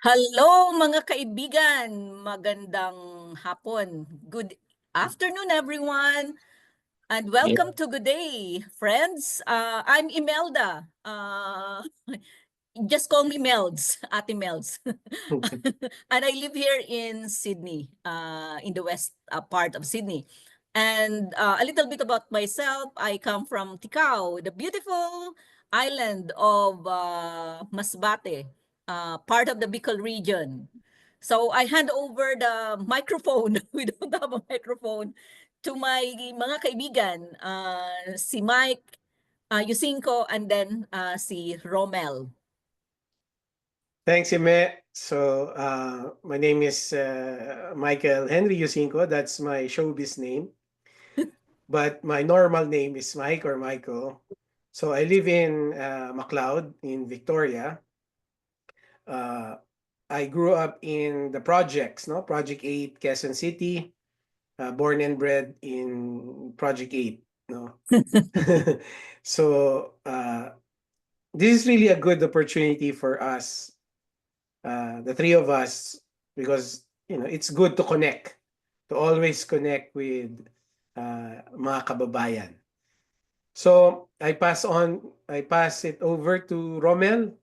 Hello mga kaibigan, magandang hapon. Good afternoon everyone and Yeah. welcome to Good Day friends. I'm Imelda. Just call me Melds, Ate Melds. And I live here in Sydney, in the west part of Sydney. And a little bit about myself, I come from Ticao, the beautiful island of Masbate, part of the Bicol region. So I hand over the microphone, we don't have a microphone, to my mga kaibigan, si Mike, Yusinko, and then si Romel. Thanks, Ime. So, my name is Michael Henry Yusinko. That's my showbiz name. But my normal name is Mike or Michael. So, I live in MacLeod in Victoria. I grew up in the projects, no? Project 8, Quezon City. Born and bred in Project 8, no? So, this is really a good opportunity for us, the three of us, because it's good to connect, to always connect with mga kababayan. So I pass it over to Romel.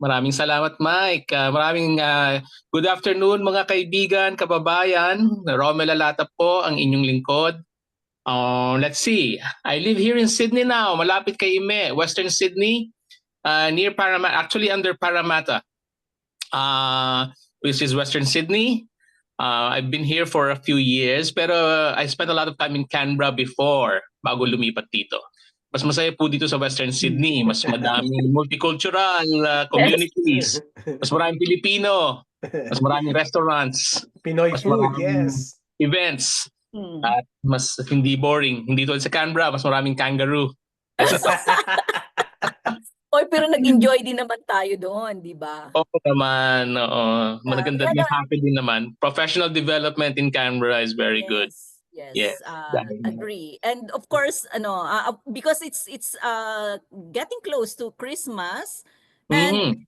Maraming salamat, Mike. Good afternoon mga kaibigan, kababayan. Romel Alata po, ang inyong lingkod. Let's see. I live here in Sydney now, malapit kay Ime, Western Sydney, near Parramatta, actually under Parramatta, which is Western Sydney. I've been here for a few years, pero I spent a lot of time in Canberra before, bago lumipat dito. Mas masaya po dito sa Western Sydney, mas madaming multicultural communities, mas maraming Pilipino, mas maraming restaurants, Pinoy mas food, maraming yes. events, at mas hindi boring. Hindi tulad sa Canberra, mas maraming kangaroo. Oy, pero nag-enjoy din naman tayo doon, di ba? Oo naman, oo. Maganda Yeah, din, happy din naman. Professional development in Canberra is very good. Yes, Yes. agree. And of course, because it's getting close to Christmas, and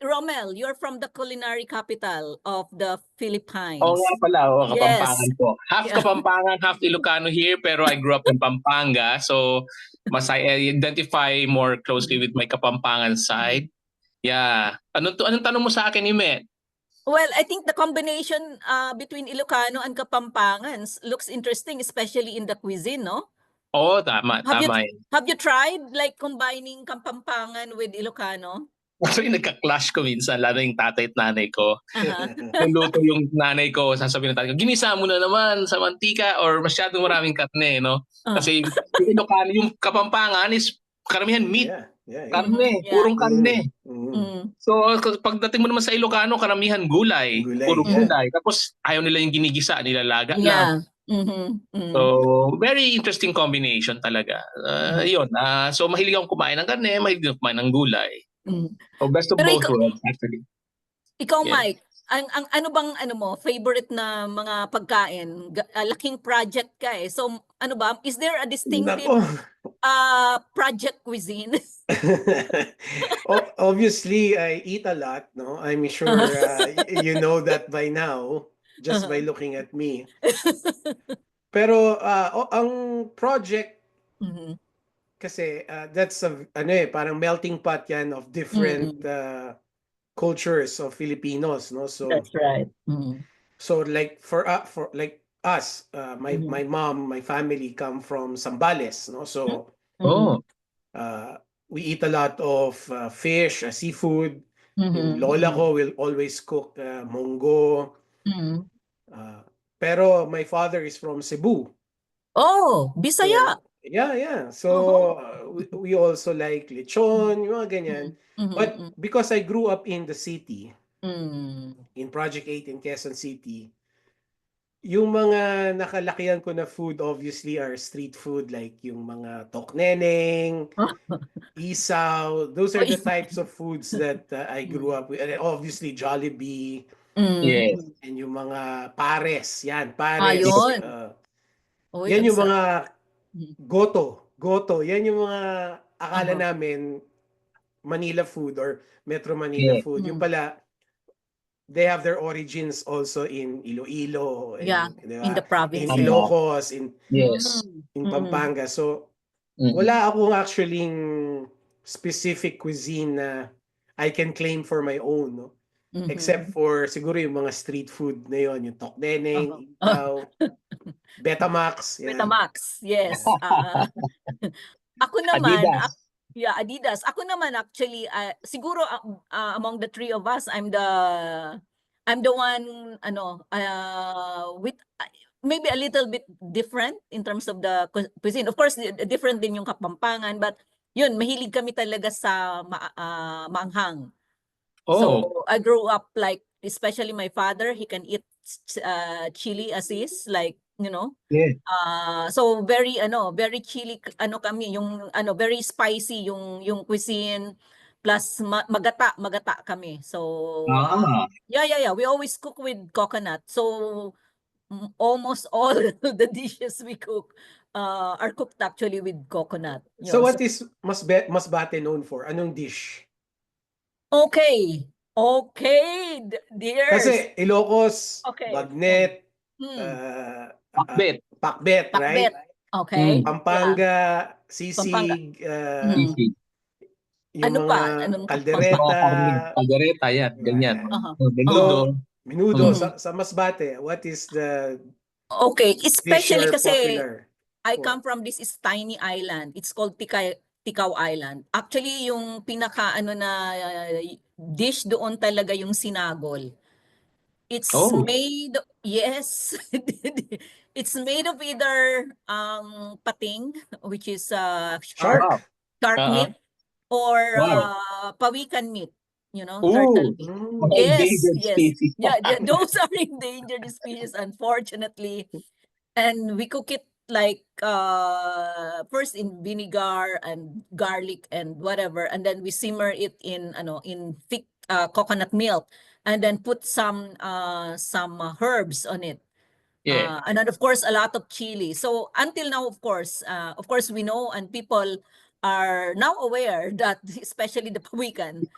Romel, you're from the culinary capital of the Philippines. Oo nga pala, Yes. Kapampangan po. Half Yeah. Kapampangan, half Ilocano here, pero I grew up in Pampanga, so mas I identify more closely with my Kapampangan side. Yeah. Anong tanong mo sa akin, Ime? Well, I think the combination between Ilocano and Kapampangan looks interesting, especially in the cuisine, no? Oo, tama yun. Have you tried like combining Kapampangan with Ilocano? Actually, nagka-clash ko minsan, lalo yung tatay at nanay ko. Nagluto yung nanay ko, sasabihin ng tatay ko, ginisa mo na naman sa mantika or masyadong maraming karne, no? Kasi yung Ilocano, yung Kapampangan is karamihan meat. Yeah. Karne, purong karne. So, pagdating mo naman sa Ilocano, karamihan gulay. Puro gulay. Tapos, ayaw nila yung ginigisa, nilalaga lang. So, very interesting combination talaga. Yun. So, mahilig akong kumain ng karne, mahilig akong kumain ng gulay. So, best of both worlds, actually. Ikaw, Mike, ang ano bang favorite na mga pagkain? Laking project ka eh. So, ano ba? Is there a distinctive project cuisine? Obviously, I eat a lot, no? I'm sure you know that by now, just by looking at me. Pero ang project kasi that's parang melting pot yan of different cultures of Filipinos, no? So that's right. So like for like us, my mom, my family come from Zambales, no? So we eat a lot of fish, seafood. Yung lola ko will always cook munggo. Pero my father is from Cebu. Oh, Bisaya. So, yeah. So we also like lechon, yung mga ganyan. But because I grew up in the city, in Project 8 in Quezon City, yung mga nakalakihan ko na food obviously are street food, like yung mga tokneneng, isaw. Those are the types of foods that I grew up with. And obviously Jollibee. Yes. And yung mga pares, yan, pares. Ayun. Yan yung mga goto. Yan yung mga akala namin Manila food or Metro Manila food. Yung pala, they have their origins also in Iloilo, Yeah, in the in province. Ilocos, Yes. in Pampanga. So, Mm. wala akong actually specific cuisine na I can claim for my own, no? Except for siguro yung mga street food na yon, yung tokdeneng, ikaw, Betamax. Yan. Betamax, yes. Ako naman, Adidas. Ako naman actually, siguro among the three of us, I'm the one, with maybe a little bit different in terms of the cuisine. Of course, different din yung Kapampangan, but yun, mahilig kami talaga sa maanghang. So I grew up like, especially my father, he can eat chili as is, like, so very very chili kami, yung very spicy yung cuisine, plus magata kami. So yeah, we always cook with coconut. So almost all the dishes we cook are cooked actually with coconut. So what is Masbate known for? Anong dish? Okay, dear. Kasi Ilocos, bagnet, pakbet, right? Okay. Pampanga, sisig, yung ano mga pa? kaldereta. Yan, ganyan. Menudo. Sa Masbate, what is the Okay, especially dish kasi popular? I come from this tiny island. It's called Ticao Island. Actually, yung pinaka na dish doon talaga yung sinagol. It's made, yes, it's made of either pating, which is shark meat, or pawikan meat, turtle meat. Yes. Yeah, those are endangered species, unfortunately. And we cook it like first in vinegar and garlic and whatever, and then we simmer it in thick coconut milk, and then put some herbs on it. And then of course a lot of chili. So until now, of course we know, and people are now aware that especially the pawikan,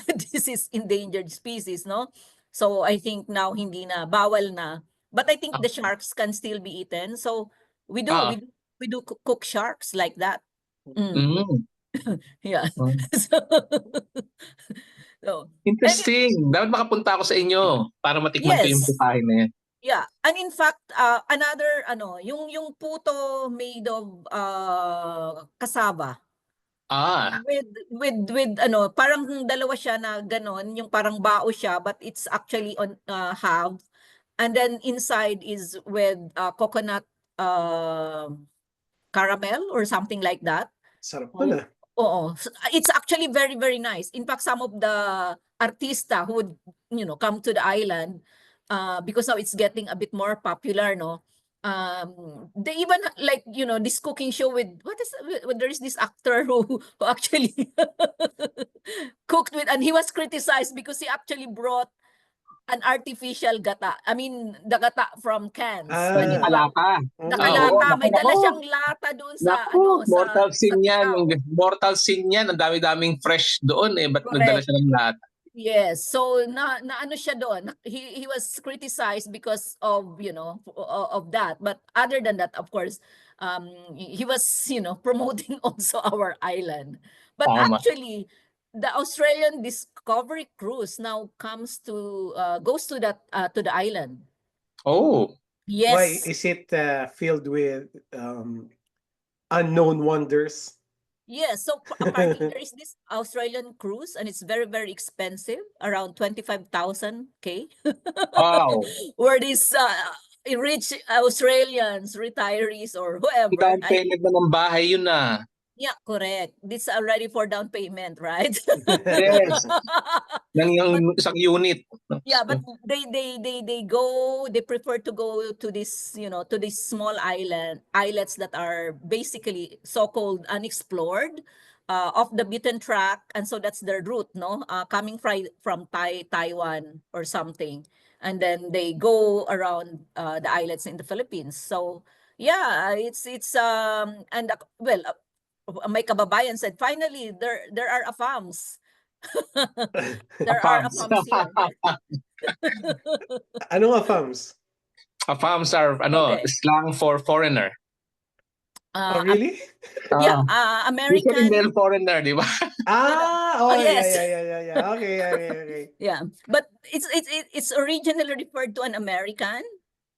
this is endangered species, no? So I think now hindi na, bawal na. But I think the sharks can still be eaten. So we do cook sharks like that. Yeah. So, interesting. Dapat makapunta ako sa inyo para matikman ko yung putahe na yan. Yeah, and in fact, another yung puto made of cassava. With parang dalawa siya na ganon, yung parang bao siya, but it's actually on half, and then inside is with coconut caramel or something like that. Sarap pala. Oo, it's actually very, very nice. In fact, some of the artista who would come to the island, because now it's getting a bit more popular, no? They even like this cooking show with there is this actor who actually cooked with, and he was criticized because he actually brought an artificial gata. I mean, the gata from cans. Nakalata. May dala siyang lata doon sa mortal sin yan. Ticao. Mortal sin yan. Ang dami-daming fresh doon Ba't nagdala siya ng lata? Yes. So na ano siya doon. He was criticized because of of that. But other than that, of course, he was promoting also our island. But actually, the Australian Discovery Cruise now goes to the island. Oh. Yes. Why is it filled with unknown wonders? Yes, so apparently there is this Australian cruise, and it's very, very expensive, around 25,000 Wow. Where these rich Australians, retirees, or whoever. Down payment na ng bahay yun na. Yeah, correct. This is already for down payment, right? Yes. Yung isang unit. Yeah, but they prefer to go to this, to these small islets that are basically so-called unexplored, off the beaten track, and so that's their route, no? Coming from Taiwan or something, and then they go around the islets in the Philippines. So yeah, it's and well, my kababayan said finally there are AFAMs There are AFAMs here. Ano AFAMs? AFAMs are Okay. slang for foreigner. Oh, really? Yeah, Usually American. male foreigner, di ba? Oh, yes. yeah. Okay. Yeah, but it's originally referred to an American.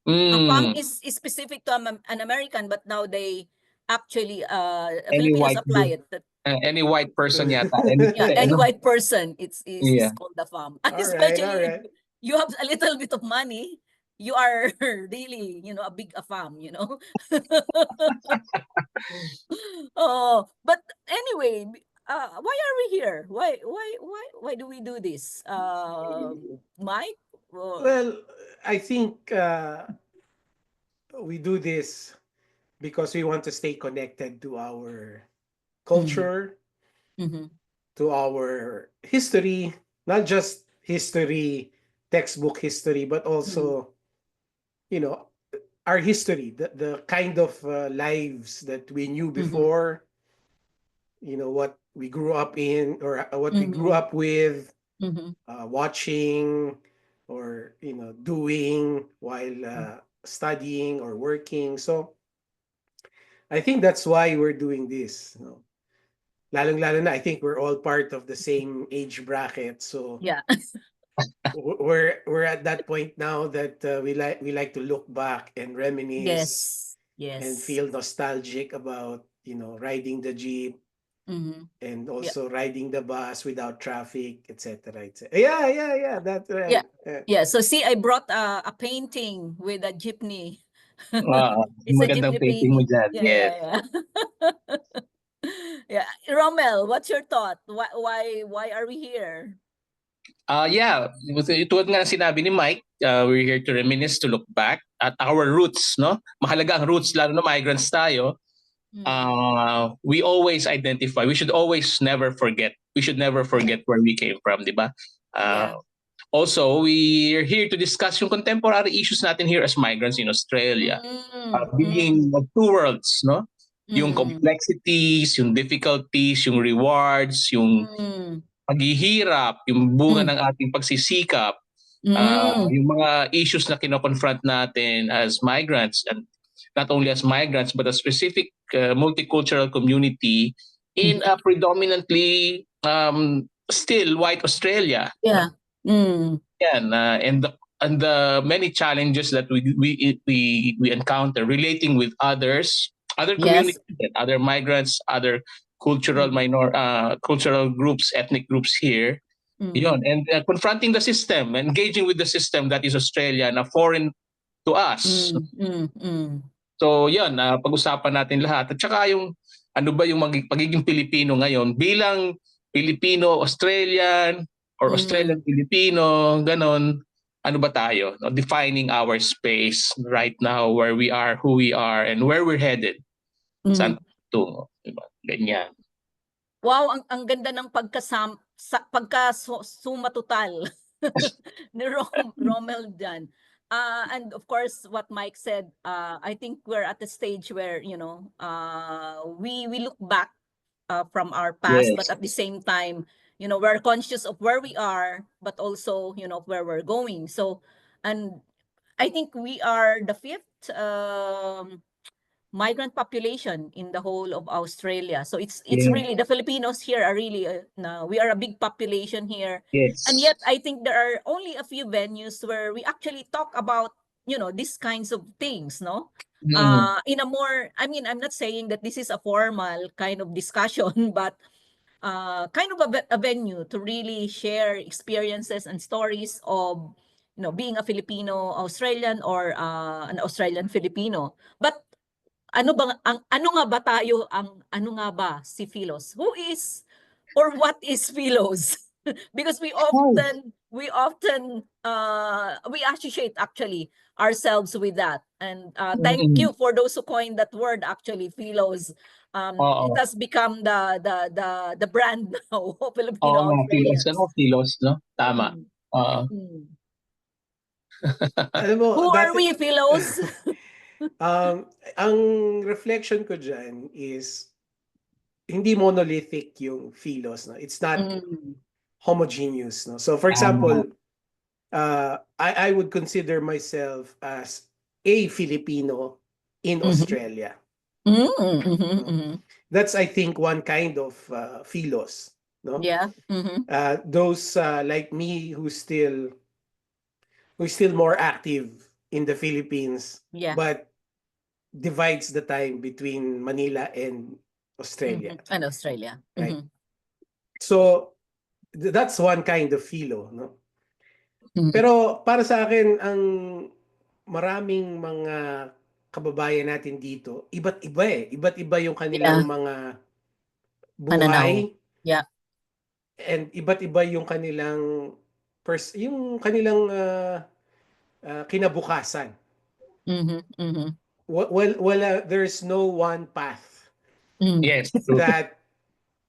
Mm. AFAM is specific to an American, but now they actually Any Filipinos white apply it. any white person yata. Yeah, any white person, it's Yeah. called AFAM. All Especially right. if you have a little bit of money, you are really, a big AFAM, Oh, but anyway, why are we here? Why do we do this? Mike? Well, I think we do this because we want to stay connected to our culture, Mm-hmm. to our history, not just history, textbook history, but also, our history, the kind of lives that we knew before, what we grew up in, or what we grew up with, watching, or doing while studying or working. So I think that's why we're doing this. Lalong-lalo na, I think we're all part of the same age bracket. So Yeah. we're at that point now that we like to look back and reminisce and Yes. feel nostalgic about riding the jeep, and also riding the bus without traffic, etc. Yeah, that's right. Yeah. So see, I brought a painting with a jeepney. It's a Magandang jeepney painting mo painting. dyan. Yes. Yeah. Yeah. Rommel, what's your thought? Why are we here? Yeah, tulad nga ng sinabi ni Mike, we're here to reminisce, to look back at our roots, no? Mahalaga ang roots, lalo na migrants tayo. We always identify, we should always never forget. We should never forget where we came from, di ba? Also, we're here to discuss yung contemporary issues natin here as migrants in Australia. Being of two worlds, no? Yung complexities, yung difficulties, yung rewards, yung paghihirap, yung bunga ng ating pagsisikap, yung mga issues na kino-confront natin as migrants, and not only as migrants but a specific multicultural community in a predominantly still white Australia. Yeah. Yan, and the many challenges that we encounter relating with others, other communities, other migrants, other cultural cultural groups, ethnic groups here. Yun, and confronting the system, engaging with the system that is Australia na foreign to us. So yun, pag-usapan natin lahat. At saka yung ano ba yung pagiging Pilipino ngayon bilang Filipino-Australian or Australian-Filipino, ganon. Ano ba tayo? No? Defining our space right now, where we are, who we are, and where we're headed. Saan tungo? Diba? Ganyan. Wow, ang ganda ng pagkasumatotal ni Rommel dyan. And of course, what Mike said, I think we're at the stage where, we look back from our past, but at the same time, we're conscious of where we are, but also, where we're going. So, and I think we are the fifth migrant population in the whole of Australia. So it's really, the Filipinos here are really, we are a big population here. And yet I think there are only a few venues where we actually talk about, these kinds of things, no? In a more, I mean, I'm not saying that this is a formal kind of discussion, but kind of a venue to really share experiences and stories of, being a Filipino Australian or an Australian Filipino. But ano nga ba si Philos? Who is or what is Philos? Because we often we associate actually ourselves with that. And thank you for those who coined that word, actually, Philos. It has become the brand now of Filipino Australians. Philos, no? Tama. Who are we, Philos? Ang reflection ko dyan is hindi monolithic yung Philos. No? It's not homogeneous, no? So for example, I would consider myself as a Filipino in Australia. That's, I think, one kind of philos, no? Yeah. Those like me who's still more active in the Philippines, Yeah. but divides the time between Manila and Australia. And Australia. Right. So that's one kind of philo, no? Pero para sa akin, ang maraming mga kababayan natin dito, iba't iba eh. Iba't iba yung kanilang mga buhay. Yeah. And iba't iba yung kanilang kinabukasan. There's no one path. Yes. That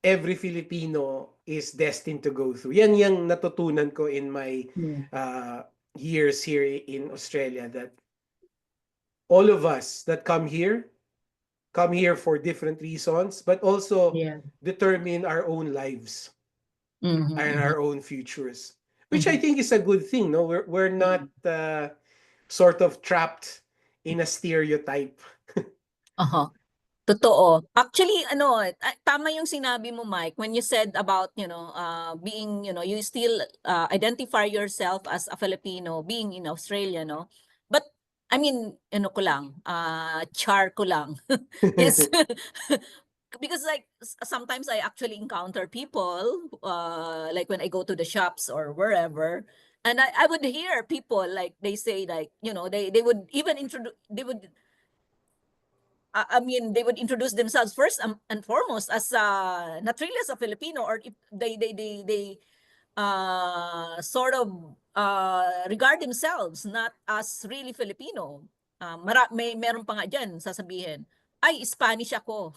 every Filipino is destined to go through. Yan yung natutunan ko in my years here in Australia, that all of us that come here for different reasons, but also determine our own lives and our own futures, which I think is a good thing. No, we're not sort of trapped in a stereotype. Totoo. Actually, tama yung sinabi mo, Mike, when you said about, being, you still identify yourself as a Filipino being in Australia, no? But, I mean, char ko lang. Yes. Because like sometimes I actually encounter people, like when I go to the shops or wherever, and I would hear people like they say like, they would even they would introduce themselves first and foremost as not really as a Filipino, or if they sort of regard themselves not as really Filipino. Meron pa nga dyan sasabihin, ay, Spanish ako.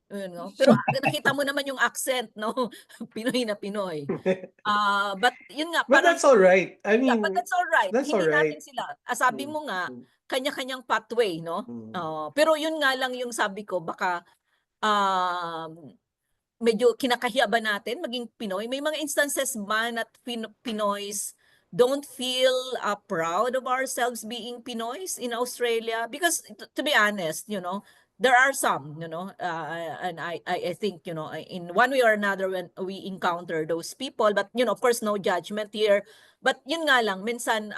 Pero nakita mo naman yung accent, no? Pinoy na Pinoy. But yun nga, but that's all right. I mean, but that's all right. That's Hindi all right. natin sila. Sabi mo nga, kanya-kanyang pathway, no? Pero yun nga lang yung sabi ko, baka medyo kinakahiya ba natin maging Pinoy? May mga instances ba na Pinoys don't feel proud of ourselves being Pinoys in Australia? Because to be honest, there are some, and I think, in one way or another when we encounter those people, but, of course, no judgment here. But yun nga lang, minsan,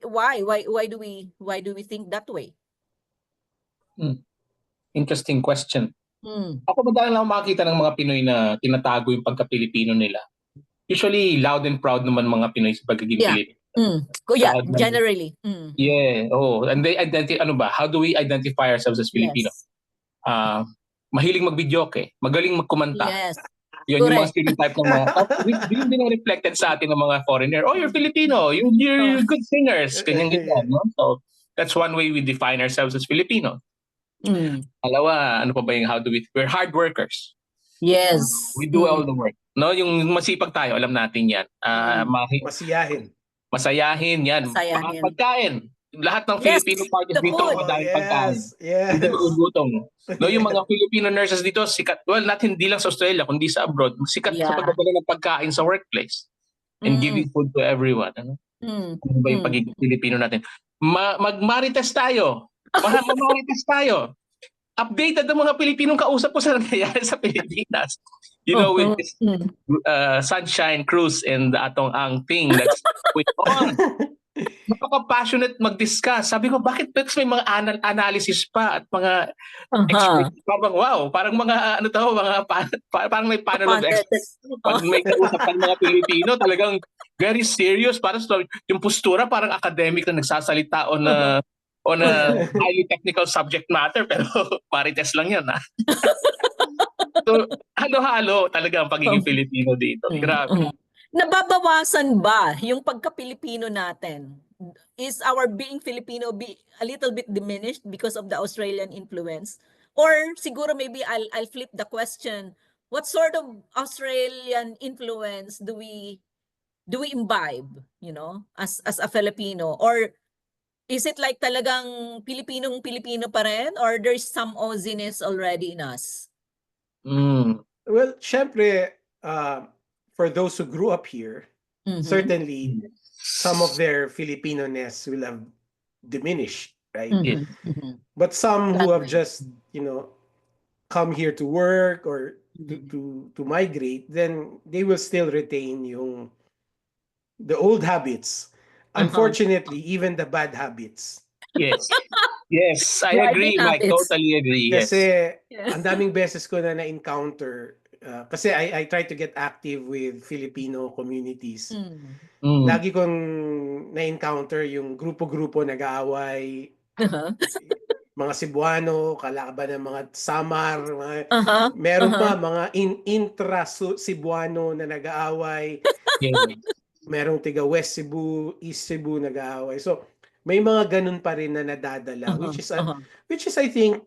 why do we think that way? Interesting question. Ako madalang lang makakita ng mga Pinoy na tinatago yung pagka-Pilipino nila. Usually, loud and proud naman mga Pinoy sa pagiging Pilipino. Generally. Yeah. And they how do we identify ourselves as Filipino? Yes. Mahiling mag-videoke, magaling magkumanta. Yes. Yun yung mga stereotype ng mga yun din reflected sa atin ng mga foreigner. Oh, you're Filipino. You're good singers. Ganyan. No? So, that's one way we define ourselves as Filipino. Alawa, ano pa ba yung we're hard workers. Yes. We do all the work. No, yung masipag tayo, alam natin yan. Masayahin yan. Pagkain. Lahat ng Filipino parties dito, madaming pagkain. Hindi magugutong. No, yung mga Filipino nurses dito, sikat. Well, hindi lang sa Australia, kundi sa abroad. Sikat sa pagdadala ng pagkain sa workplace. And giving food to everyone. Ano ba yung pagiging Filipino natin? Mag-marites tayo. Mamarites tayo. Updated ang mga Pilipinong kausap ko sa nangyayari sa Pilipinas. With this Sunshine Cruise and the Atong Ang thing that's going on. Napaka-passionate mag-discuss. Sabi ko, bakit may mga analysis pa at mga experts? Parang wow, parang mga parang may panel of experts. Pag may kausapan mga Pilipino, talagang very serious. Parang yung postura parang academic na nagsasalita on a highly technical subject matter, pero marites lang yan. So, halo-halo talaga ang pagiging Filipino dito. Grabe. Nababawasan ba yung pagka-Pilipino natin? Is our being Filipino a little bit diminished because of the Australian influence? Or siguro maybe I'll flip the question. What sort of Australian influence do we imbibe, as a Filipino? Or is it like talagang Pilipino pa rin, or there's some Aussiness already in us? Well, syempre, for those who grew up here, certainly some of their Filipino-ness will have diminished, right? But some who have just, come here to work or to migrate, then they will still retain the old habits. Unfortunately, even the bad habits. Yes. Yes, I agree, Mike. Totally agree. Yes. Kasi ang daming beses ko na-encounter, kasi I try to get active with Filipino communities. Lagi kong na-encounter yung grupo-grupo nag-aaway, mga Cebuano, kalaban ng mga Samar, meron pa mga intra-Cebuano na nag-aaway. Merong tiga West Cebu, East Cebu nag-aaway. So may mga ganun pa rin na nadadala, which is I think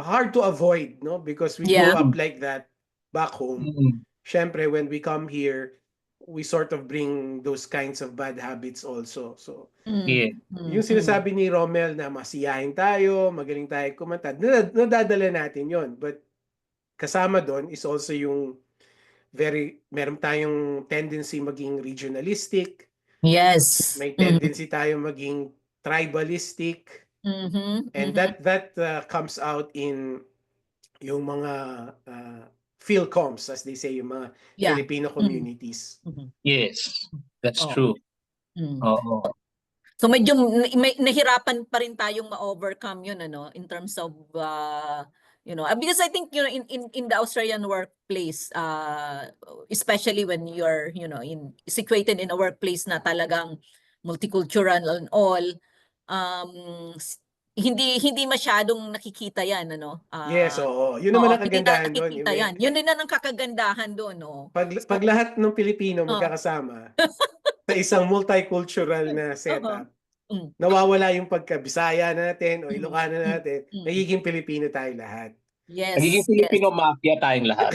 hard to avoid, no? Because we grew up like that back home. Syempre, when we come here, we sort of bring those kinds of bad habits also. So yung sinasabi ni Romel na masiyahin tayo, magaling tayo kumanta, nadadala natin yon. But kasama doon is also yung meron tayong tendency maging regionalistic. Yes. May tendency tayo maging tribalistic. And that comes out in yung mga Philcoms, as they say, yung mga Filipino communities. Yes, that's true. So medyo nahirapan pa rin tayong ma-overcome yun, in terms of because I think in the Australian workplace, especially when you're situated in a workplace na talagang multicultural and all, hindi masyadong nakikita yan, yes, oo. Yun naman ang kagandahan doon. Yun din ang kakagandahan doon, Pag lahat ng Pilipino magkakasama sa isang multicultural na setup, nawawala yung pagka-Bisaya natin o Ilocano natin, nagiging Pilipino tayo lahat. Yes. Nagiging Filipino mafia tayong lahat.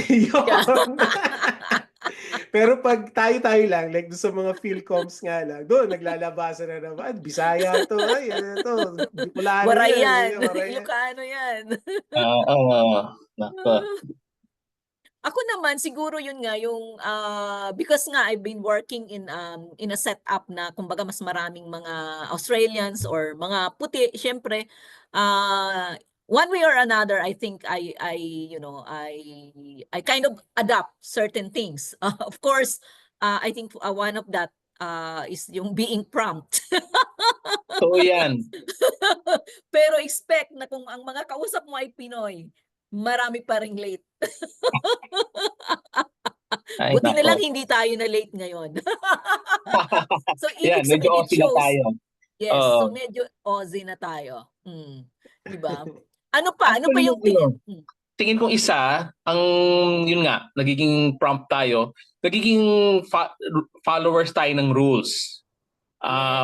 Pero pag tayo lang, like doon sa mga Philcoms nga lang, doon naglalabasan na naman, Bisaya to, ay, to, Bicolano yan. Ilocano yan. Nako. Ako naman siguro yun nga yung because nga I've been working in a setup na kumbaga mas maraming mga Australians or mga puti, syempre one way or another I think I kind of adapt certain things. Of course, I think one of that is yung being prompt. So yan. Pero expect na kung ang mga kausap mo ay Pinoy, marami pa ring late. Buti na lang hindi tayo na late ngayon. So ibig sabihin, medyo Aussie na tayo. Yes, so medyo Aussie na tayo. Diba? Ano pa yung tingin kong isa, yun nga, nagiging prompt tayo, nagiging followers tayo ng rules.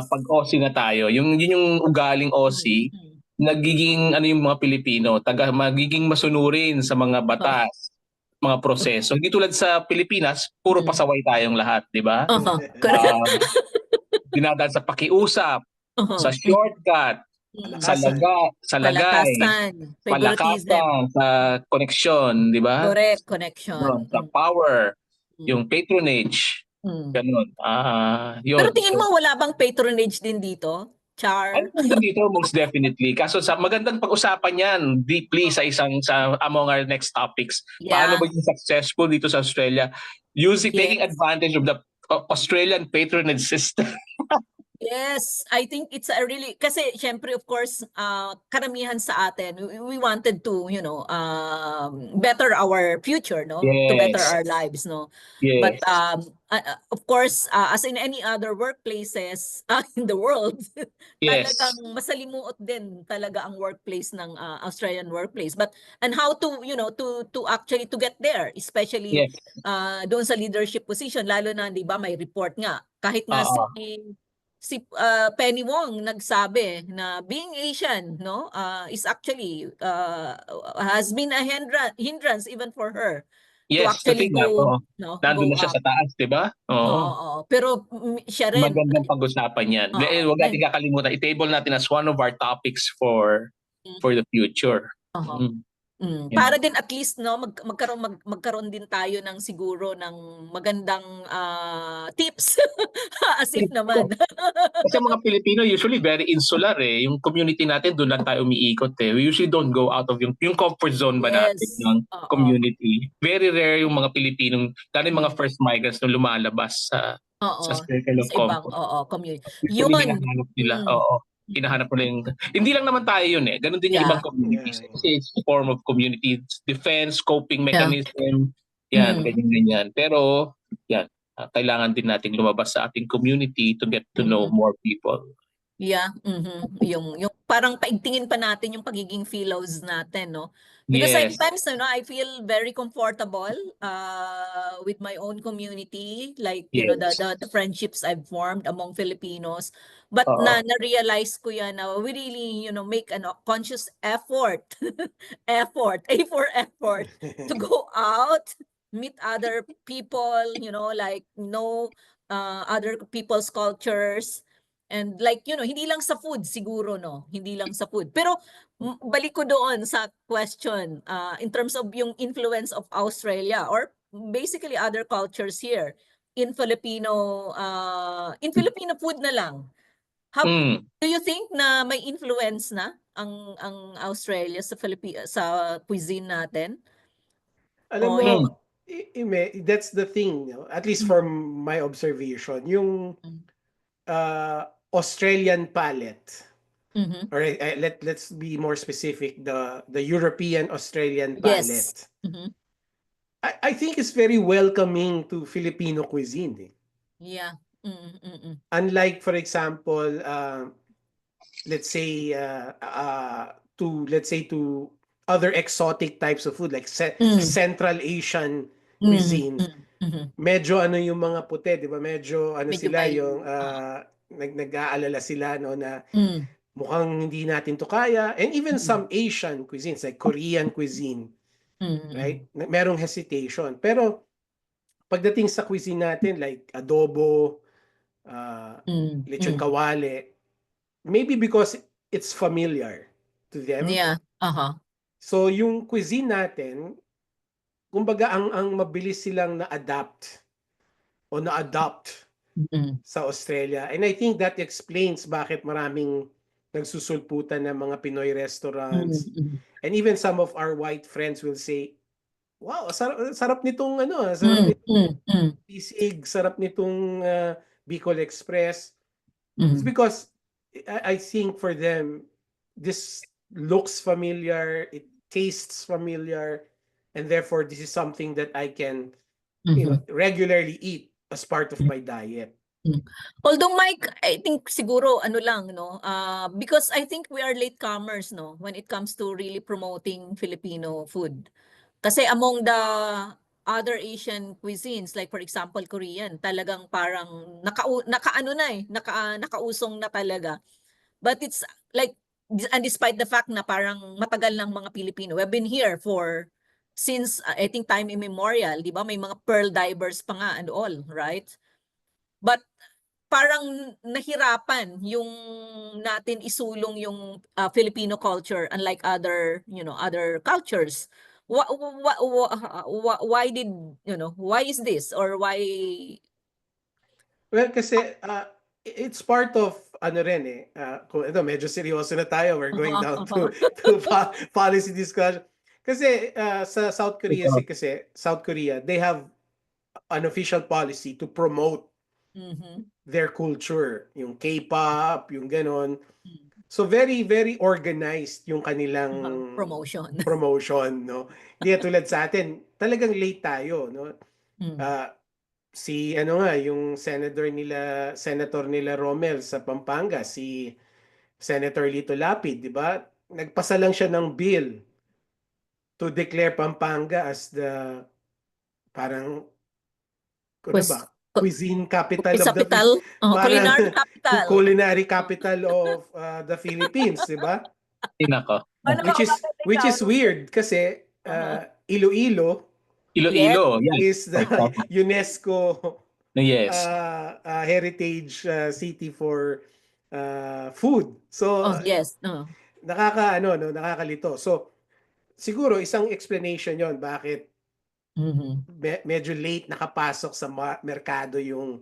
Pag Aussie na tayo, yun yung ugaling Aussie, nagiging yung mga Pilipino, magiging masunurin sa mga batas, mga proseso. Hindi tulad sa Pilipinas, puro pasaway tayong lahat, di ba? Dinadaan sa pakiusap, sa shortcut, sa lagay, palakasan, sa connection, di ba? Correct, connection. Sa power, yung patronage, ganun. Yun. Pero tingin mo wala bang patronage din dito? Char. Dito most definitely. Kaso magandang pag-usapan yan deeply sa among our next topics. Paano ba yung successful dito sa Australia? Taking advantage of the Australian patronage system. Yes, I think it's a really, kasi syempre of course karamihan sa atin we wanted to better our future, no? Yes. To better our lives, no? Yes. But of course as in any other workplaces in the world, talagang masalimuot din talaga ang workplace ng Australian workplace. But and how to to actually to get there, especially doon sa leadership position, lalo na 'di ba may report nga kahit nga si Penny Wong nagsabi na being Asian is actually has been a hindrance even for her to actually go nandun na siya sa taas, di ba? Oo. Pero siya rin magandang pag-usapan yan. Huwag natin kakalimutan, i-table natin as one of our topics for the future. Yeah. Para din at least magkaroon din tayo ng siguro ng magandang tips. As if naman. Kasi mga Pilipino usually very insular eh. Yung community natin doon lang tayo umiikot eh. We usually don't go out of yung comfort zone ba natin Yes. ng community. Very rare yung mga Pilipinong, lalo yung mga first migrants na lumalabas sa circle of Sa ibang comfort. community. Usually hinahanap nila. Hinahanap nila yung, hindi lang naman tayo yun eh. Ganun din yung ibang communities. Kasi it's a form of community defense, coping mechanism. Yan, ganyan. Pero, yan. Kailangan din nating lumabas sa ating community to get to know more people. Yeah, yung parang paigtingin pa natin yung pagiging fellows natin, no? Because sometimes, I feel very comfortable with my own community, like you know the friendships I've formed among Filipinos. But na-realize ko yan na we really make a conscious effort, A for effort to go out, meet other people, like know other people's cultures. And like, hindi lang sa food siguro, no? Hindi lang sa food. Pero balik ko doon sa question, in terms of yung influence of Australia or basically other cultures here in Filipino food na lang. Do you think na may influence na ang Australia sa sa cuisine natin? Alam mo, that's the thing, at least from my observation, yung Australian palate. Or let's be more specific, the European Australian palate. I think it's very welcoming to Filipino cuisine. Yeah. Unlike, for example, let's say to other exotic types of food like Central Asian cuisine. Medyo yung mga puti, 'di ba? Medyo sila yung nag-aalala sila na mukhang hindi natin to kaya. And even some Asian cuisines like Korean cuisine, right? Merong hesitation. Pero pagdating sa cuisine natin like adobo, lechon kawali, maybe because it's familiar to them. Yeah. So yung cuisine natin, kumbaga ang mabilis silang na-adapt o na-adopt sa Australia. And I think that explains bakit maraming nagsusulputan ng mga Pinoy restaurants. And even some of our white friends will say, wow, sarap nitong sarap nitong Pisig, sarap nitong Bicol Express. It's because I think for them, this looks familiar, it tastes familiar, and therefore this is something that I can regularly eat as part of my diet. Although Mike, I think siguro lang, no, because I think we are latecomers, no, when it comes to really promoting Filipino food. Kasi among the other Asian cuisines, like for example Korean, talagang parang nakausong na talaga. But it's like, and despite the fact na parang matagal ng mga Pilipino, we've been here since I think time immemorial, di ba? May mga pearl divers pa nga and all, right? But parang nahirapan yung natin isulong yung Filipino culture unlike other cultures. Why is this, or why? Well, kasi it's part of kung ito medyo seryoso na tayo, we're going down to policy discussion. Kasi sa South Korea South Korea, they have an official policy to promote their culture, yung K-pop, yung ganon. So very very organized yung kanilang promotion, no. Hindi tulad sa atin, talagang late tayo, no. Si yung senator nila Romel sa Pampanga, si Senator Lito Lapid, di ba? Nagpasa lang siya ng bill to declare Pampanga as the parang cuisine capital of the culinary capital. Culinary capital of the Philippines, di ba? Which is weird kasi Iloilo is the UNESCO heritage city for food. So nakakalito. So siguro isang explanation yon bakit medyo late nakapasok sa merkado yung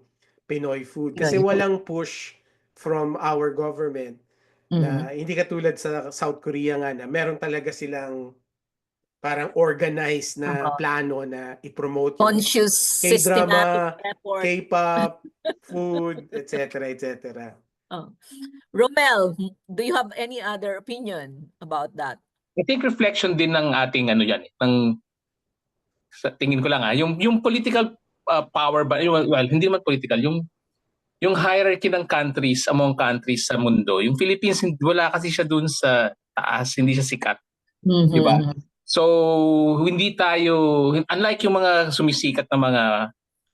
Pinoy food. Kasi walang push from our government na hindi katulad sa South Korea nga na meron talaga silang parang organized na plano na i-promote yung conscious, K-drama, systematic effort. K-pop, food, etc. etc. Romel, do you have any other opinion about that? I think reflection din ng ating ano yan, ng sa tingin ko lang yung political power ba, well, hindi man political, yung hierarchy ng countries among countries sa mundo. Yung Philippines wala kasi siya dun sa taas, hindi siya sikat. Di ba? So, hindi tayo, unlike yung mga sumisikat na mga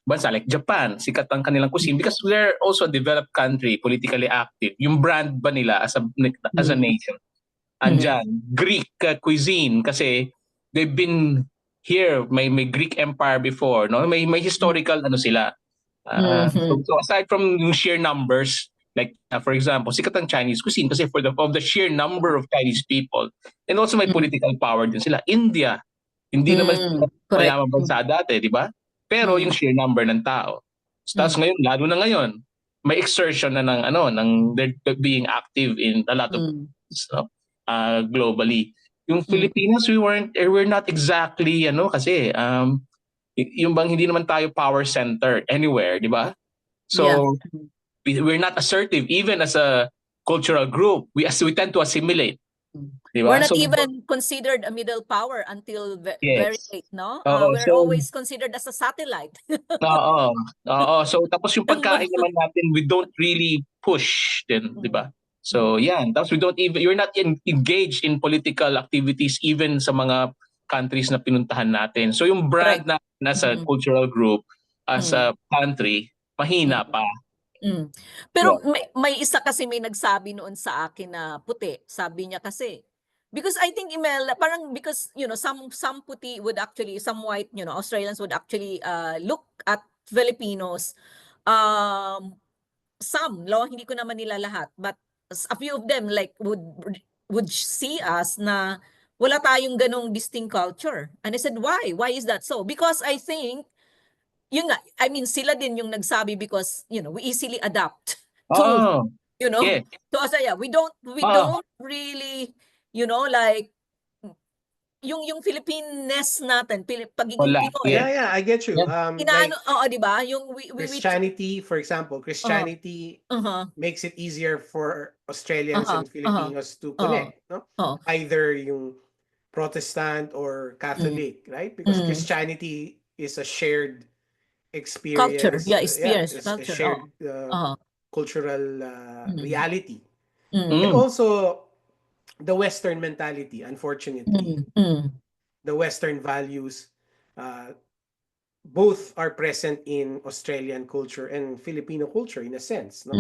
bansa like Japan, sikat ang kanilang cuisine because they're also a developed country, politically active. Yung brand ba nila as a nation? Andyan, Greek cuisine kasi they've been here, may Greek Empire before, no? May historical ano sila. So aside from yung sheer numbers, like for example, sikat ang Chinese cuisine kasi of the sheer number of Chinese people, and also may political power din sila. India, hindi naman mayamang bansa dati, di ba? Pero yung sheer number ng tao. Tapos ngayon, lalo na ngayon, may exertion na ng they're being active in a lot of globally. Yung Filipinos, we're not exactly kasi yung bang hindi naman tayo power center anywhere, di ba? So we're not assertive even as a cultural group. We tend to assimilate. Diba? We're not even considered a middle power until very late, no? We're always considered as a satellite. Oo. So tapos yung pagkain naman natin, we don't really push din, di ba? So yan, tapos you're not engaged in political activities even sa mga countries na pinuntahan natin. So yung brand na nasa cultural group as a country, mahina pa. Pero may isa kasi may nagsabi noon sa akin na puti. Sabi niya kasi, because I think Imelda, parang because, some puti would actually, some white, Australians would actually look at Filipinos, some, hindi ko naman nila lahat, but a few of them like would see us na wala tayong ganong distinct culture. And I said, why? Why is that so? Because I think, yun nga, I mean, sila din yung nagsabi because, we easily adapt to, to us. We don't really, like, yung Philippines natin, pagiging Pinoy. Yeah, I get you. Inaano, di ba? Yung Christianity, for example, Christianity makes it easier for Australians and Filipinos to connect, no? Either yung Protestant or Catholic, right? Because Christianity is a shared experience. Culture, experience. A shared cultural reality. And also, the Western mentality, unfortunately, the Western values, both are present in Australian culture and Filipino culture in a sense. No?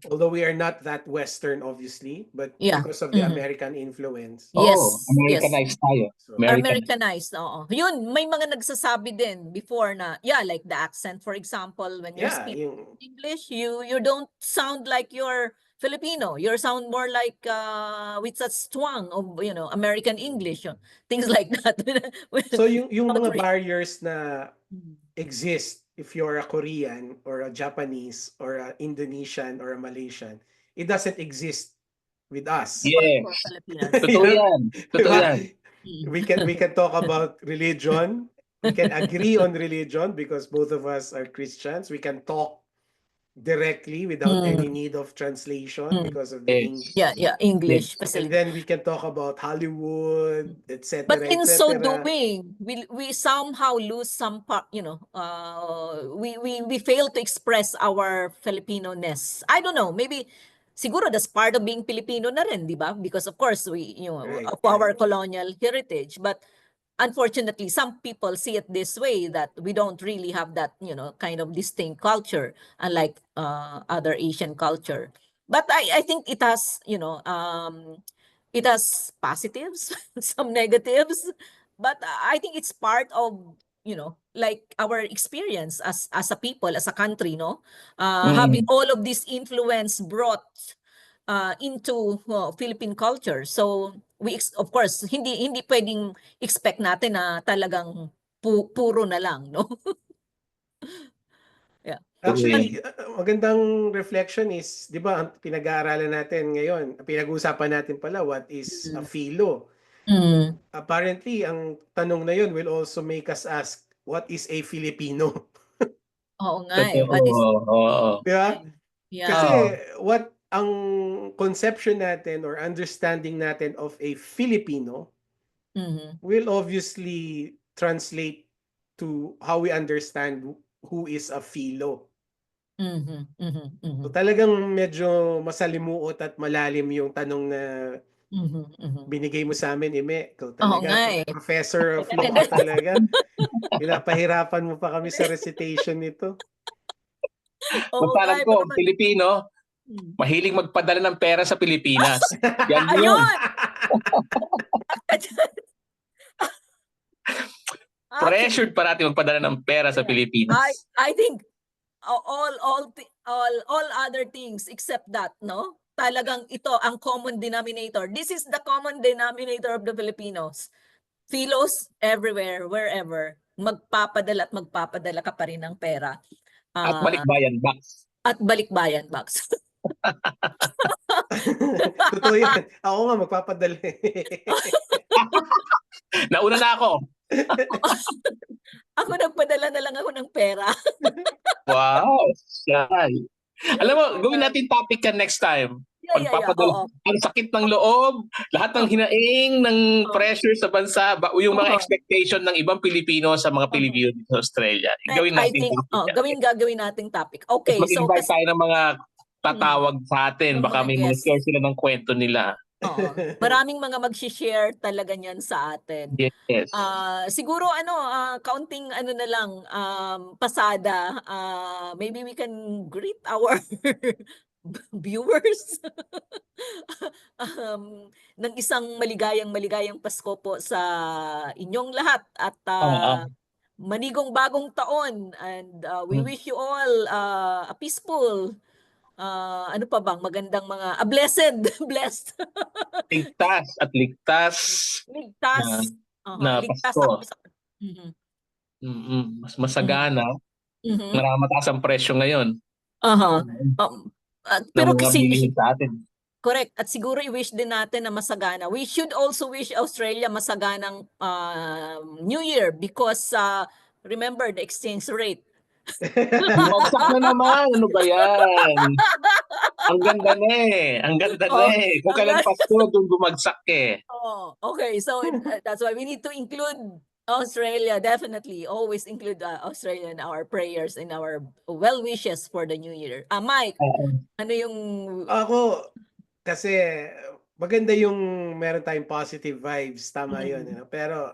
Although we are not that Western, obviously, but because of the American influence. Americanized tayo. Americanized, oo. Yun, may mga nagsasabi din before na, like the accent, for example, when you speak English, you don't sound like you're Filipino. You sound more like with such twang of American English, things like that. So yung mga barriers na exist if you're a Korean or a Japanese or an Indonesian or a Malaysian, it doesn't exist with us. Yes. Totoo yan. We can talk about religion. We can agree on religion because both of us are Christians. We can talk directly without any need of translation because of the English. English. And then we can talk about Hollywood, etc. But in so doing, we somehow lose some part. We fail to express our Filipino-ness. I don't know. Maybe siguro that's part of being Filipino na rin, di ba? Because of course we of our colonial heritage, but unfortunately, some people see it this way that we don't really have that, kind of distinct culture, unlike other Asian culture. But I think it has, it has positives, some negatives, but I think it's part of, like our experience as a people, as a country, no? Having all of this influence brought into Philippine culture. So of course hindi pwedeng expect natin na talagang puro na lang, no? Yeah. Actually, magandang reflection is, 'di ba, ang pinag-aaralan natin ngayon, pinag-uusapan natin pala what is a philo. Apparently, ang tanong na yun will also make us ask, what is a Filipino? Oo nga eh. What is Di ba? Yeah. Kasi what ang conception natin or understanding natin of a Filipino will obviously translate to how we understand who is a Filo. So talagang medyo masalimuot at malalim yung tanong na binigay mo sa amin, Ime. Ikaw talaga, professor of law ka talaga. Pinapahirapan mo pa kami sa recitation nito. Masalan ko, Pilipino, mahilig magpadala ng pera sa Pilipinas. Yan yun. Pressured pa natin magpadala ng pera sa Pilipinas. I think all other things except that, no? Talagang ito ang common denominator. This is the common denominator of the Filipinos. Philos everywhere, wherever, magpapadala at magpapadala ka pa rin ng pera. At balikbayan box. At balikbayan box. Totoo yan. Ako nga magpapadala. Nauna na ako. Ako nagpadala na lang ako ng pera. Wow. Shy. Alam mo, gawin natin topic yan next time. Pagpapadala. Ang sakit ng loob, lahat ng hinaing ng pressure sa bansa, yung mga expectation ng ibang Pilipino sa mga Pilipino sa Australia. Gawin natin gagawin nating topic. Okay, so mag-invite tayo ng mga tatawag sa atin. Baka may mga share sila ng kwento nila. Maraming mga mag-share talaga niyan sa atin. Yes. Siguro kaunting na lang pasada, maybe we can greet our viewers ng isang maligayang Pasko po sa inyong lahat at manigong bagong taon, and we wish you all a peaceful ano pa bang magandang mga blessed ligtas na Pasko. Mas masagana. Mataas ang presyo ngayon. Pero kasi sa atin. Correct. At siguro i-wish din natin na masagana. We should also wish Australia masaganang New Year because remember the exchange rate. Bumagsak na naman. Ano ba yan? Ang ganda na eh. Kung kailan Pasko, doon bumagsak eh. Okay. So that's why we need to include Australia, definitely. Always include Australia in our prayers, in our well wishes for the New Year. Mike, ano yung... Ako, kasi maganda yung meron tayong positive vibes. Tama yun. Pero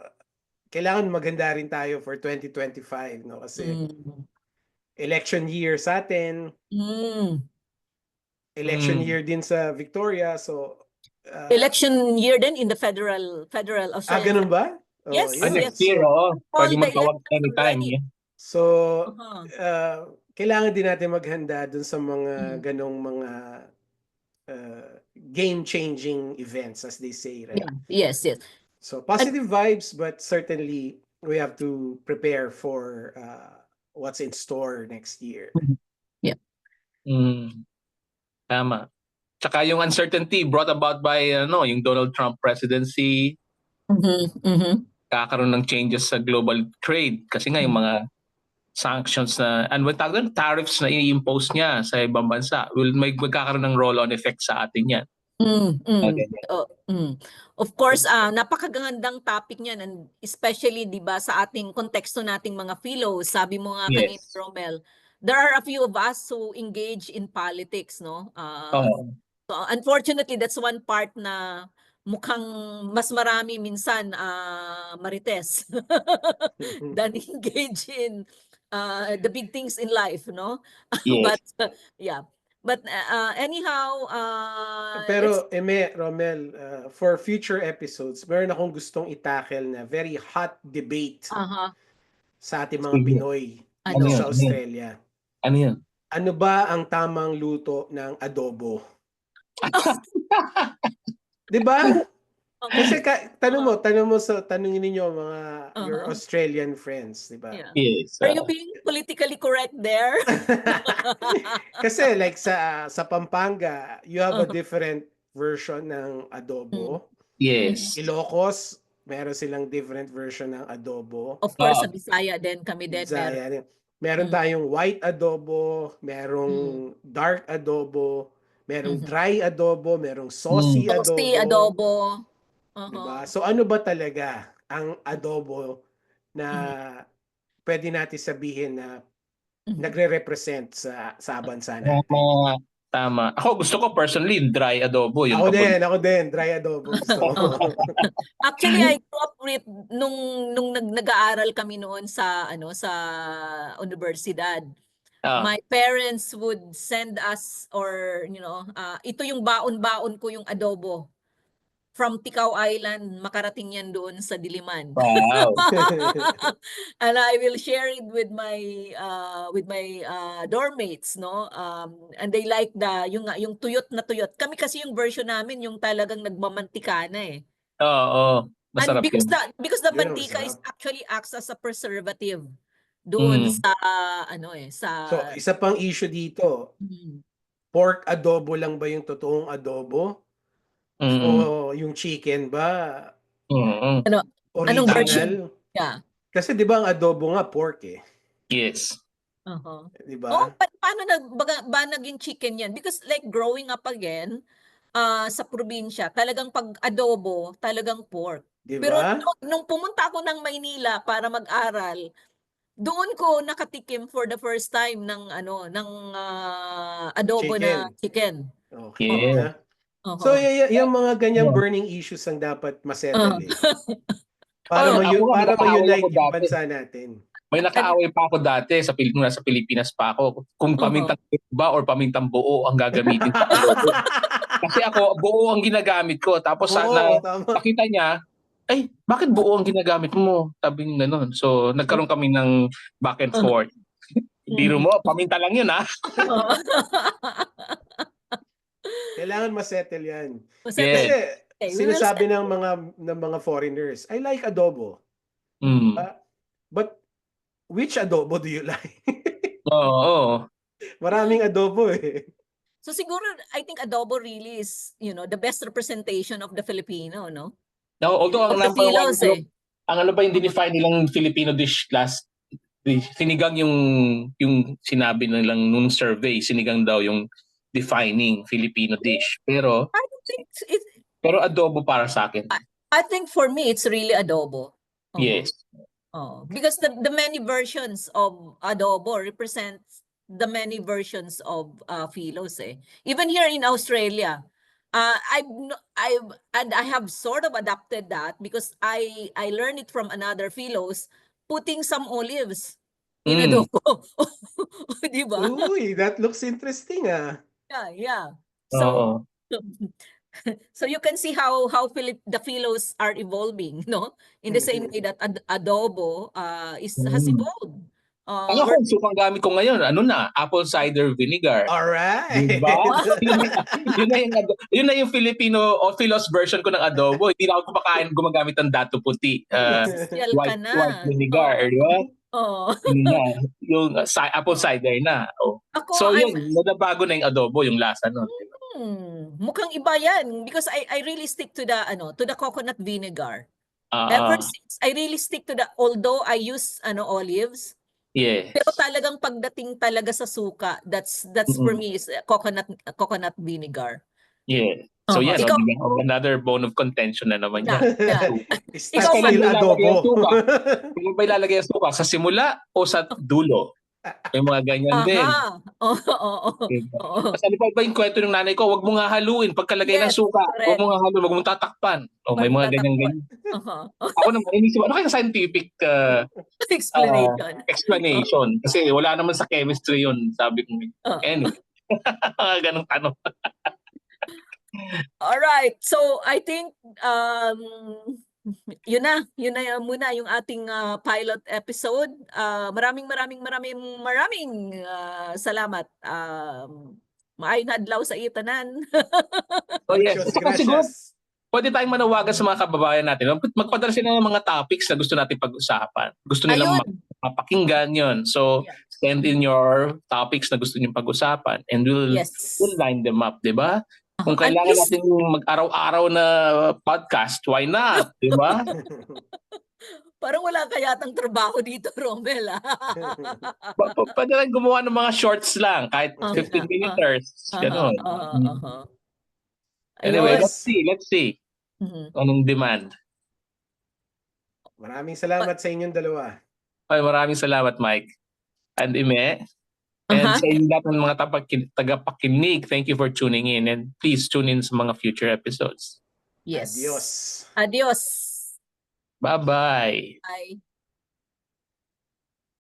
kailangan maganda rin tayo for 2025. No? Kasi election year sa atin. Election year din sa Victoria. So election year din in the federal Australia. Ganun ba? Yes. Next year, pwede magtawag anytime. So, kailangan din natin maghanda dun sa mga ganong mga game-changing events, as they say, right? Yes. So, positive vibes, but certainly we have to prepare for what's in store next year. Yeah. Tama. Tsaka yung uncertainty brought about by yung Donald Trump presidency. Kakaroon ng changes sa global trade kasi nga yung mga sanctions na tariffs na i-impose niya sa ibang bansa will magkakaroon ng roll-on effect sa atin yan. Of course, napakagandang topic niyan, and especially 'di ba sa ating konteksto nating mga Philos, sabi mo nga kanina, Romel, there are a few of us who engage in politics, no? So unfortunately, that's one part na mukhang mas marami minsan marites than engage in the big things in life, no? Yes. But anyhow, pero Eme, Romel, for future episodes, meron akong gustong itackle na very hot debate sa ating mga Pinoy dito sa Australia. Ano yun? Ano ba ang tamang luto ng adobo? 'Di ba? Kasi Okay. tanungin ninyo mga your Uh-huh. Australian friends, 'di ba? Yeah. Yes. Are you being politically correct there? Kasi like sa Pampanga, you have a Uh-huh. different version ng Mm. adobo. Yes. Ilocos, meron silang different version ng adobo. Of course, sa Bisaya din, kami din meron. Bisaya. Meron Mm. tayong white adobo, merong dark adobo, merong Mhm. dry adobo, merong saucy Toasty adobo, adobo. 'di ba? Uh-huh. So ano ba talaga ang adobo na Mhm. pwede natin sabihin na Mhm. nagre-represent sa bansa natin? Tama. Ako gusto ko personally dry adobo yung Ako din, dry adobo gusto ko. Actually, I grew up with nung nag-aaral kami noon sa sa universidad. My parents would send us or ito yung baon-baon ko yung adobo. From Ticao Island, makarating yan doon sa Diliman. Wow. And I will share it with my dorm mates, no? And they like yung tuyot na tuyot. Kami kasi yung version namin yung talagang nagmamantika na eh. Oo. And Masarap yun. because the Yun ang mantika is masarap. actually acts as a preservative doon sa So, isa pang issue dito, pork adobo lang ba yung totoong adobo? O yung chicken ba anong version? original? Yeah. Kasi 'di ba ang adobo nga pork eh, Yes. 'di Oh, ba? paano ba naging chicken yan? Because like growing up again, sa probinsya, talagang pag adobo, talagang pork. 'Di Pero ba? nung pumunta ako ng Maynila para mag-aral, doon ko nakatikim for the first time ng adobo na chicken. Okay Oo. Yeah. na. So, Oo. yung mga ganyang burning issues ang dapat masettle eh. Para Oo. Ako nga, may nakaaway ako ma-unite yung dati. bansa natin. May nakaaway pa ako dati nasa Pilipinas pa ako. Kung pamintang ba or pamintang buo ang gagamitin sa adobo. Kasi ako, buo ang ginagamit ko. Tapos Oo, tama. nakita niya, ay, bakit buo ang ginagamit mo? Sabi niya ganun. So, nagkaroon kami ng back and forth. Biro mo, paminta lang yun, ha? Kailangan masettle yan. Yes. Kasi sinasabi ng mga foreigners, I like adobo. But which adobo do you like? Oo. Maraming adobo eh. So siguro, I think adobo really is, the best representation of the Filipino, no? Although ang number one group, ang ano ba yung dinefine nilang Filipino dish last, sinigang yung sinabi nilang nung survey, sinigang daw yung defining Filipino dish. Pero I don't think pero adobo para sa akin. I think for me, it's really adobo. Yes. Because the many versions of adobo represents the many versions of Filos eh. Even here in Australia, I have sort of adapted that because I learned it from another Filos, putting some olives in adobo. Di ba? Uy, that looks interesting ah. Yeah. So so you can see how the Filos are evolving, no? In the same way that adobo has evolved. Ako, sukang gamit ko ngayon, apple cider vinegar. Alright. Diba? yun na yung Filipino o Filos version ko ng adobo. Hindi na ako kumakain gumagamit ng dato puti. White vinegar, di ba? Yun na. Yung apple cider na. So yun, nadabago na yung adobo, yung lasa nun. Mukhang iba yan because I really stick to the coconut vinegar. Ever since I really stick to although I use olives. Yes. Pero talagang pagdating talaga sa suka, that's for me is coconut vinegar. Yeah. So yan, another bone of contention na naman yan. Ikaw still adobo. Kung ba ilalagay ang suka, sa simula o sa dulo? May mga ganyan din. Kasi ano pa yung kwento ng nanay ko, wag mo nga haluin pagkalagay ng suka. Wag mo nga haluin, wag mo tatakpan. May mga ganyan. Ako naman, inisip, ano kaya scientific explanation? Kasi wala naman sa chemistry yun, sabi ko. Anyway, ganong tanong. Alright, so I think yun na muna yung ating pilot episode. Maraming salamat Maayon adlaw sa itanan. Oh yes. Gracias. Siguro, pwede tayong manawagan sa mga kababayan natin. Magpadala sila ng mga topics na gusto natin pag-usapan. Gusto nilang mapakinggan yun. So, send in your topics na gusto niyo pag-usapan and we'll line them up, di ba? Kung kailangan natin mag-araw-araw na podcast, why not? Di ba? Parang wala ka yatang trabaho dito, Romel. Pwede lang gumawa ng mga shorts lang, kahit 15 minutes. Ganun. Anyway, let's see. Anong demand? Maraming salamat sa inyong dalawa. Ay, maraming salamat, Mike. And Ime. And sa inyo lahat ng mga tagapakinig, thank you for tuning in. And please tune in sa mga future episodes. Yes. Adios. Adios. Bye-bye. Bye.